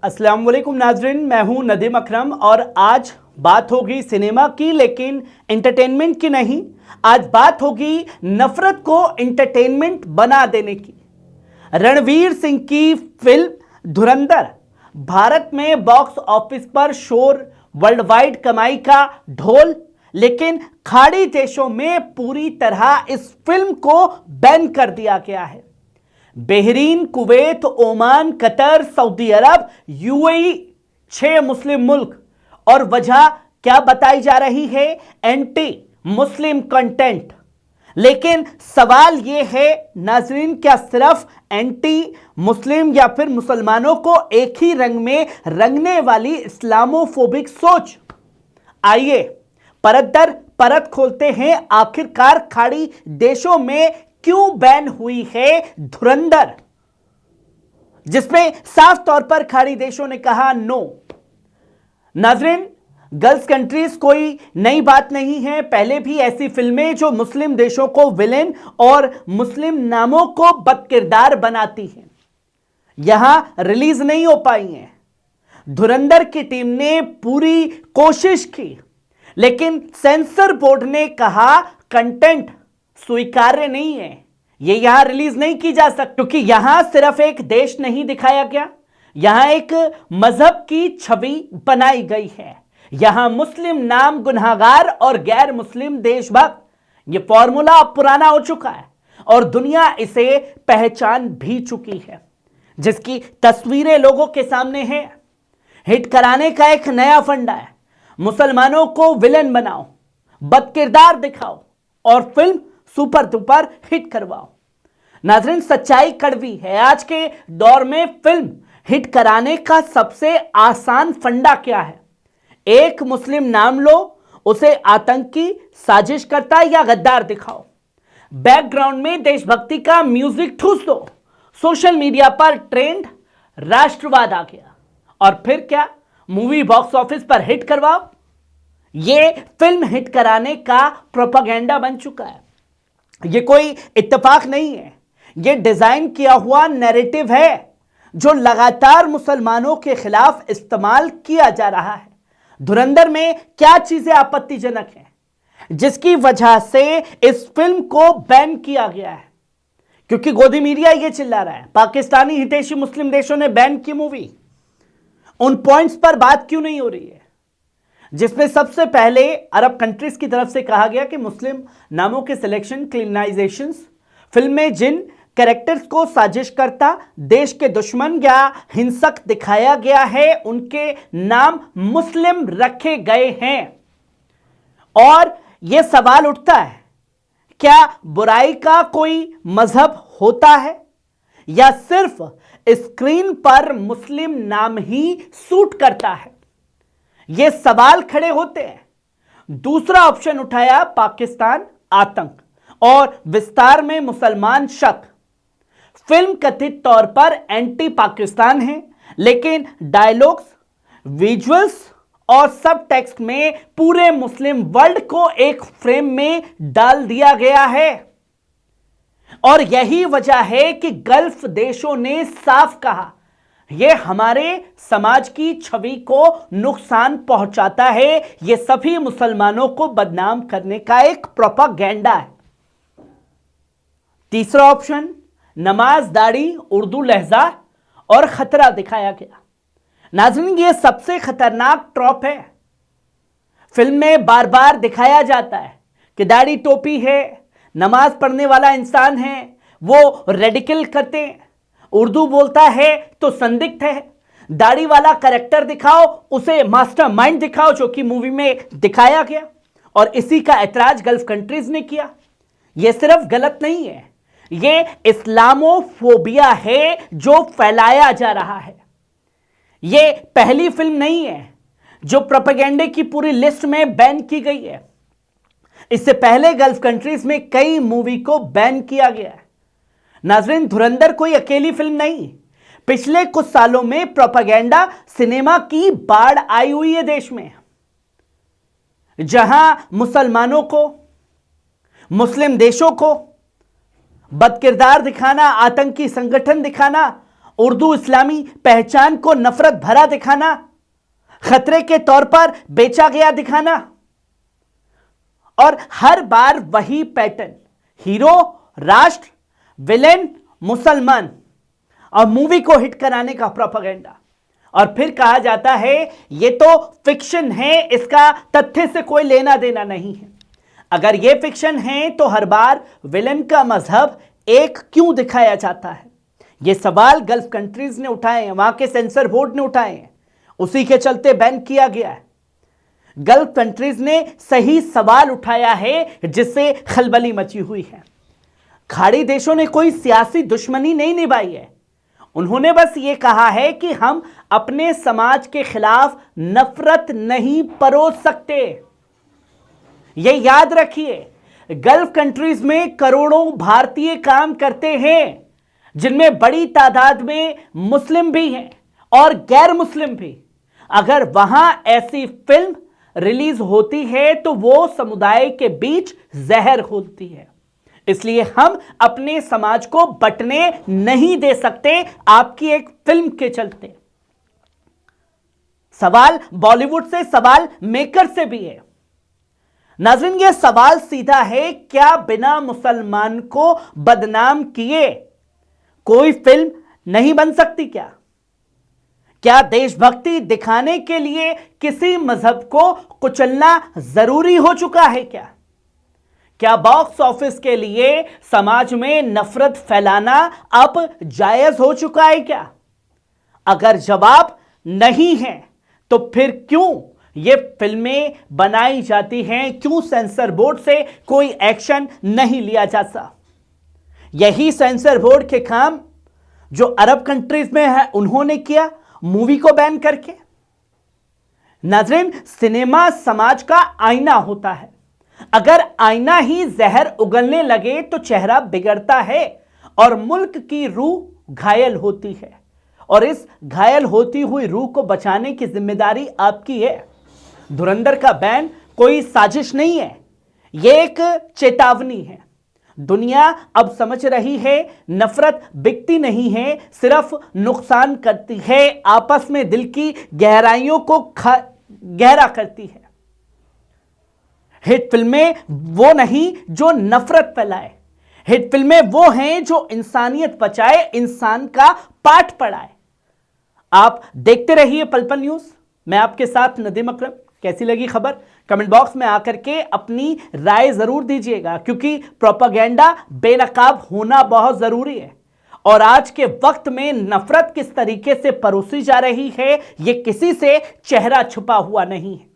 अस्सलाम वालेकुम नाजरीन, मैं हूं नदीम अकरम और आज बात होगी सिनेमा की, लेकिन एंटरटेनमेंट की नहीं। आज बात होगी नफरत को एंटरटेनमेंट बना देने की। रणवीर सिंह की फिल्म धुरंधर भारत में बॉक्स ऑफिस पर शोर, वर्ल्ड वाइड कमाई का ढोल, लेकिन खाड़ी देशों में पूरी तरह इस फिल्म को बैन कर दिया गया है। Bahrain, Kuwait, Oman, Qatar, Saudi Arabia, UAE, 6 Muslim मुल्क। और वजह क्या बताई जा रही है? Anti Muslim content. लेकिन सवाल यह है नाजरीन, क्या सिर्फ एंटी मुस्लिम या फिर मुसलमानों को एक ही रंग में रंगने वाली इस्लामोफोबिक सोच? आइए परत दर परत खोलते हैं, आखिरकार खाड़ी देशों में क्यों बैन हुई है धुरंधर, जिसमें साफ तौर पर खाड़ी देशों ने कहा नो। नाजरीन, गल्फ कंट्रीज कोई नई बात नहीं है। पहले भी ऐसी फिल्में जो मुस्लिम देशों को विलेन और मुस्लिम नामों को बदकिरदार बनाती हैं, यहां रिलीज नहीं हो पाई हैं। धुरंधर की टीम ने पूरी कोशिश की, लेकिन सेंसर बोर्ड ने कहा कंटेंट स्वीकार्य नहीं है, यह यहां रिलीज नहीं की जा सकती, क्योंकि यहां सिर्फ एक देश नहीं दिखाया गया, यहां एक मजहब की छवि बनाई गई है। यहां मुस्लिम नाम गुनहगार और गैर मुस्लिम देशभक्त, यह फॉर्मूला अब पुराना हो चुका है और दुनिया इसे पहचान भी चुकी है, जिसकी तस्वीरें लोगों के सामने हैं। हिट कराने का एक नया फंडा है, मुसलमानों को विलेन बनाओ, बदकिरदार दिखाओ और फिल्म सुपर डुपर हिट करवाओ। नाज़रीन, सच्चाई कड़वी है। आज के दौर में फिल्म हिट कराने का सबसे आसान फंडा क्या है? एक मुस्लिम नाम लो, उसे आतंकी, साजिश करता या गद्दार दिखाओ, बैकग्राउंड में देशभक्ति का म्यूजिक ठूस दो, सोशल मीडिया पर ट्रेंड राष्ट्रवाद आ गया, और फिर क्या, मूवी बॉक्स ऑफिस पर हिट करवाओ। यह फिल्म हिट कराने का प्रोपेगेंडा बन चुका है। यह कोई इत्तेफाक नहीं है, यह डिजाइन किया हुआ नैरेटिव है जो लगातार मुसलमानों के खिलाफ इस्तेमाल किया जा रहा है। धुरंधर में क्या चीजें आपत्तिजनक हैं जिसकी वजह से इस फिल्म को बैन किया गया है? क्योंकि गोदी मीडिया यह चिल्ला रहा है पाकिस्तानी हितैषी मुस्लिम देशों ने बैन की मूवी। उन पॉइंट्स पर बात क्यों नहीं हो रही है जिसमें सबसे पहले अरब कंट्रीज की तरफ से कहा गया कि मुस्लिम नामों के सिलेक्शन, क्लिनाइजेशंस, फिल्म में जिन कैरेक्टर्स को साजिश करता, देश के दुश्मन या हिंसक दिखाया गया है, उनके नाम मुस्लिम रखे गए हैं। और यह सवाल उठता है, क्या बुराई का कोई मजहब होता है या सिर्फ स्क्रीन पर मुस्लिम नाम ही सूट करता है? यह सवाल खड़े होते हैं। दूसरा ऑप्शन उठाया पाकिस्तान, आतंक और विस्तार में मुसलमान शक। फिल्म कथित तौर पर एंटी पाकिस्तान है, लेकिन डायलॉग्स, विजुअल्स और सब टेक्स्ट में पूरे मुस्लिम वर्ल्ड को एक फ्रेम में डाल दिया गया है। और यही वजह है कि गल्फ देशों ने साफ कहा, यह हमारे समाज की छवि को नुकसान पहुंचाता है, यह सभी मुसलमानों को बदनाम करने का एक प्रोपेगेंडा है। तीसरा ऑप्शन, नमाज, दाढ़ी, उर्दू लहजा और खतरा दिखाया गया। नाज़रीन, यह सबसे खतरनाक ट्रॉप है। फिल्म में बार बार दिखाया जाता है कि दाढ़ी टोपी है, नमाज पढ़ने वाला इंसान है, वो रेडिकल करते हैं, उर्दू बोलता है तो संदिग्ध है। दाढ़ी वाला कैरेक्टर दिखाओ, उसे मास्टरमाइंड दिखाओ, जो कि मूवी में दिखाया गया, और इसी का ऐतराज गल्फ कंट्रीज ने किया। यह सिर्फ गलत नहीं है, यह इस्लामोफोबिया है जो फैलाया जा रहा है। यह पहली फिल्म नहीं है जो प्रोपेगेंडे की पूरी लिस्ट में बैन की गई है। इससे पहले गल्फ कंट्रीज में कई मूवी को बैन किया गया है। नाज़रीन, धुरंधर कोई अकेली फिल्म नहीं। पिछले कुछ सालों में प्रोपेगेंडा सिनेमा की बाढ़ आई हुई है देश में, जहां मुसलमानों को, मुस्लिम देशों को बदकिरदार दिखाना, आतंकी संगठन दिखाना, उर्दू इस्लामी पहचान को नफरत भरा दिखाना, खतरे के तौर पर बेचा गया दिखाना, और हर बार वही पैटर्न, हीरो राष्ट्र, विलेन मुसलमान, और मूवी को हिट कराने का प्रोपेगेंडा। और फिर कहा जाता है ये तो फिक्शन है, इसका तथ्य से कोई लेना देना नहीं है। अगर ये फिक्शन है तो हर बार विलेन का मजहब एक क्यों दिखाया जाता है? ये सवाल गल्फ कंट्रीज ने उठाए हैं, वहां के सेंसर बोर्ड ने उठाए हैं, उसी के चलते बैन किया गया है। गल्फ कंट्रीज ने सही सवाल उठाया है जिससे खलबली मची हुई है। खाड़ी देशों ने कोई सियासी दुश्मनी नहीं निभाई है, उन्होंने बस ये कहा है कि हम अपने समाज के खिलाफ नफरत नहीं परोस सकते। ये याद रखिए, गल्फ कंट्रीज में करोड़ों भारतीय काम करते हैं, जिनमें बड़ी तादाद में मुस्लिम भी हैं और गैर मुस्लिम भी। अगर वहां ऐसी फिल्म रिलीज होती है तो वो समुदाय के बीच जहर घोलती है। इसलिए हम अपने समाज को बंटने नहीं दे सकते आपकी एक फिल्म के चलते। सवाल बॉलीवुड से, सवाल मेकर से भी है। नाज़रीन, यह सवाल सीधा है, क्या बिना मुसलमान को बदनाम किए कोई फिल्म नहीं बन सकती? क्या देशभक्ति दिखाने के लिए किसी मजहब को कुचलना जरूरी हो चुका है? क्या बॉक्स ऑफिस के लिए समाज में नफरत फैलाना अब जायज हो चुका है? अगर जवाब नहीं है तो फिर क्यों ये फिल्में बनाई जाती हैं? क्यों सेंसर बोर्ड से कोई एक्शन नहीं लिया जाता? यही सेंसर बोर्ड के काम जो अरब कंट्रीज में है उन्होंने किया, मूवी को बैन करके। नाज़रीन, सिनेमा समाज का आईना होता है। अगर आईना ही जहर उगलने लगे तो चेहरा बिगड़ता है और मुल्क की रूह घायल होती है, और इस घायल होती हुई रूह को बचाने की जिम्मेदारी आपकी है। धुरंधर का बैन कोई साजिश नहीं है, यह एक चेतावनी है। दुनिया अब समझ रही है नफरत बिकती नहीं है, सिर्फ नुकसान करती है, आपस में दिल की गहराइयों को गहरा करती है। हिट फिल्में वो नहीं जो नफरत फैलाए, हिट फिल्में वो हैं जो इंसानियत बचाए, इंसान का पाठ पढ़ाए। आप देखते रहिए पल पल न्यूज, मैं आपके साथ नदीम अकरम। कैसी लगी खबर कमेंट बॉक्स में आकर के अपनी राय जरूर दीजिएगा, क्योंकि प्रोपेगेंडा बेनकाब होना बहुत जरूरी है। और आज के वक्त में नफरत किस तरीके से परोसी जा रही है, यह किसी से चेहरा छुपा हुआ नहीं है।